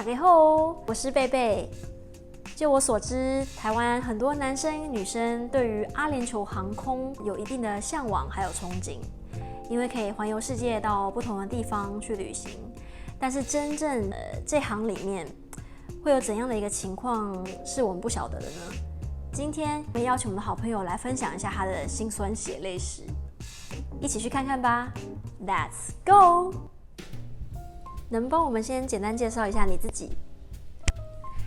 大家好，我是贝贝。就我所知，台湾很多男生女生对于阿联酋航空有一定的向往还有憧憬，因为可以环游世界到不同的地方去旅行。但是真正这行里面会有怎样的一个情况是我们不晓得的呢？今天我们邀请我们的好朋友来分享一下他的辛酸血泪史，一起去看看吧。Let's go！ 能帮我们先简单介绍一下你自己？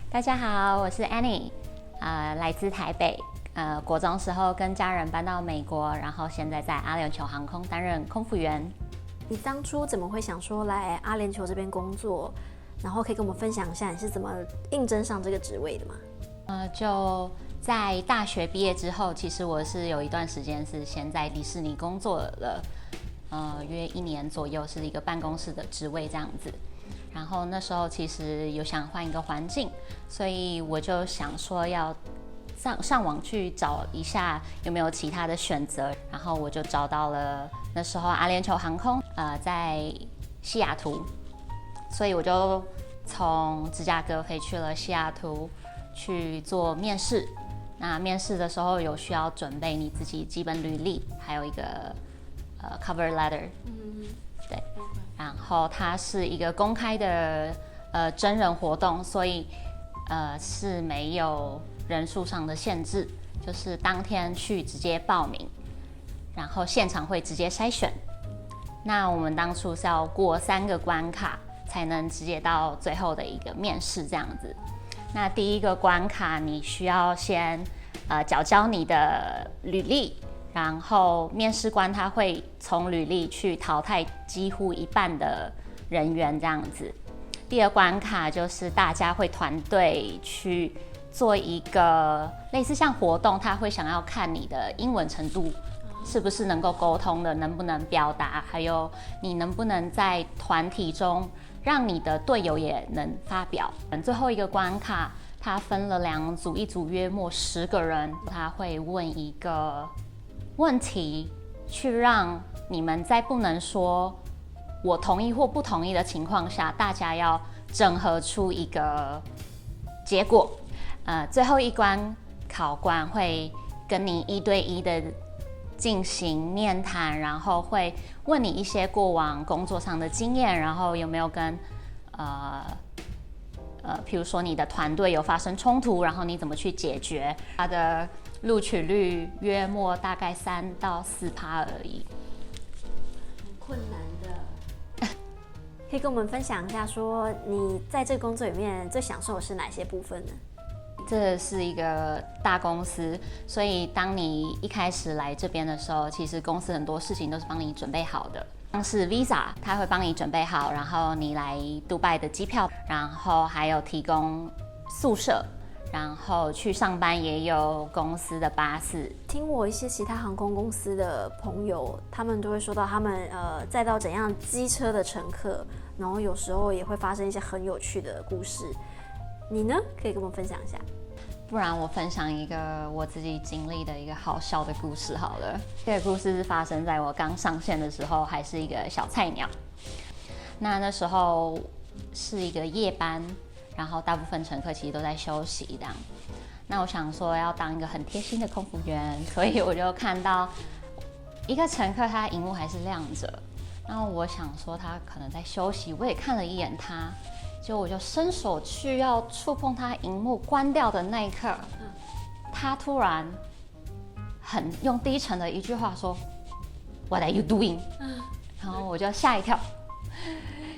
大家好，我是 Annie，来自台北，国中时候跟家人搬到美国，然后现在在阿联酋航空担任空服员。你当初怎么会想说来阿联酋这边工作？然后可以跟我们分享一下你是怎么应征上这个职位的吗？就在大学毕业之后，其实我是有一段时间是先在迪士尼工作了，约1年左右，是一个办公室的职位这样子。然后那时候其实有想换一个环境，所以我就想说要上网去找一下有没有其他的选择。然后我就找到了那时候阿联酋航空，在西雅图，所以我就从芝加哥飞去了西雅图去做面试。那面试的时候有需要准备你自己基本履历，还有一个cover letter。对。然后它是一个公开的真人活动，所以是没有人数上的限制，就是当天去直接报名，然后现场会直接筛选。那我们当初是要过3个关卡才能直接到最后的一个面试这样子。那第一个关卡你需要先缴交你的履历。然后面试官他会从履历去淘汰几乎一半的人员这样子。第二关卡就是大家会团队去做一个类似像活动，他会想要看你的英文程度是不是能够沟通的，能不能表达，还有你能不能在团体中让你的队友也能发表。最后一个关卡他分了2组，一组约莫10个人，他会问一个问题，去让你们在不能说我同意或不同意的情况下，大家要整合出一个结果。最后一关考官会跟你1对1的进行面谈，然后会问你一些过往工作上的经验，然后有没有跟譬如说你的团队有发生冲突，然后你怎么去解决。它的录取率约莫大概3到4%而已，很困难的。可以跟我们分享一下，说你在这个工作里面最享受的是哪些部分呢？这是一个大公司，所以当你一开始来这边的时候，其实公司很多事情都是帮你准备好的。像是 Visa， 它会帮你准备好，然后你来杜拜的机票，然后还有提供宿舍。然后去上班也有公司的巴士。听我一些其他航空公司的朋友，他们都会说到他们载到怎样机车的乘客，然后有时候也会发生一些很有趣的故事。你呢？可以跟我们分享一下？不然我分享一个我自己经历的一个好笑的故事好了。这个故事是发生在我刚上线的时候，还是一个小菜鸟。那时候是一个夜班。然后大部分乘客其实都在休息这样，那我想说要当一个很贴心的空服员，所以我就看到一个乘客他荧幕还是亮着，然后我想说他可能在休息，我也看了一眼他，结果我就伸手去要触碰他荧幕关掉的那一刻，他突然很用低沉的一句话说 "What are you doing?" 然后我就吓一跳，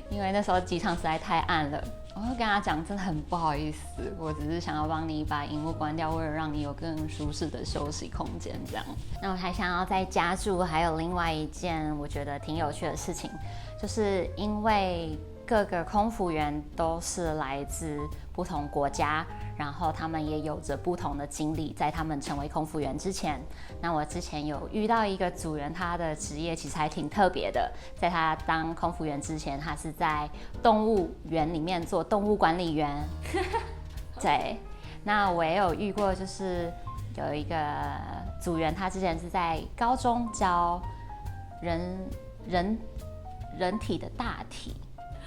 因为那时候机场实在太暗了。我会跟他讲，真的很不好意思，我只是想要帮你把荧幕关掉，为了让你有更舒适的休息空间这样。那我还想要再加注，还有另外一件我觉得挺有趣的事情，就是因为各个空服员都是来自不同国家，然后他们也有着不同的经历，在他们成为空服员之前。那我之前有遇到一个组员，他的职业其实还挺特别的，在他当空服员之前，他是在动物园里面做动物管理员。对，那我也有遇过，就是有一个组员，他之前是在高中教人体的大体。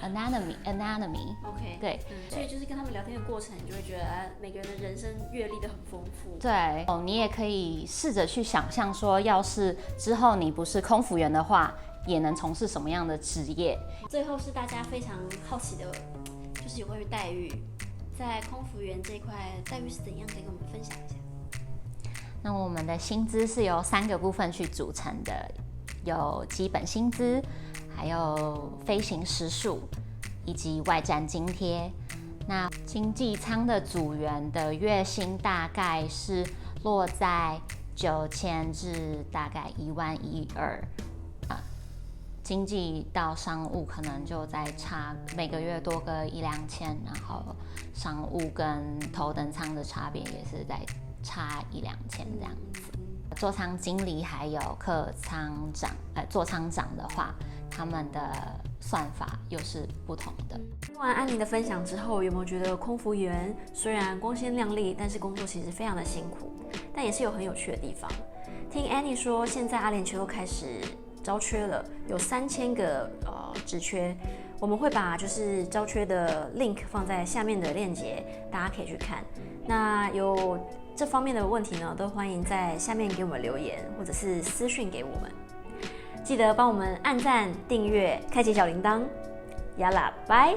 anatomy。OK， 对，所以就是跟他们聊天的过程，你就会觉得每个人的人生阅历都很丰富。对，你也可以试着去想象说，要是之后你不是空服员的话，也能从事什么样的职业。最后是大家非常好奇的，就是有关于待遇，在空服员这一块待遇是怎样，可以跟我们分享一下。那我们的薪资是由3个部分去组成的，有基本薪资，还有飞行时数，以及外站津贴。那经济舱的组员的月薪大概是落在9000至大概11200。经济到商务可能就在差每个月多个1-2000，然后商务跟头等舱的差别也是在差1-2000这样子。座舱经理还有客舱长，座舱长的话，他们的算法又是不同的。听完安妮的分享之后，有没有觉得空服员虽然光鲜亮丽，但是工作其实非常的辛苦，但也是有很有趣的地方？听安妮说，现在阿联酋又开始招缺了，有3000个职缺，我们会把就是招缺的 link 放在下面的链接，大家可以去看。那有这方面的问题呢，都欢迎在下面给我们留言，或者是私讯给我们。记得帮我们按赞、订阅、开启小铃铛。呀啦，拜。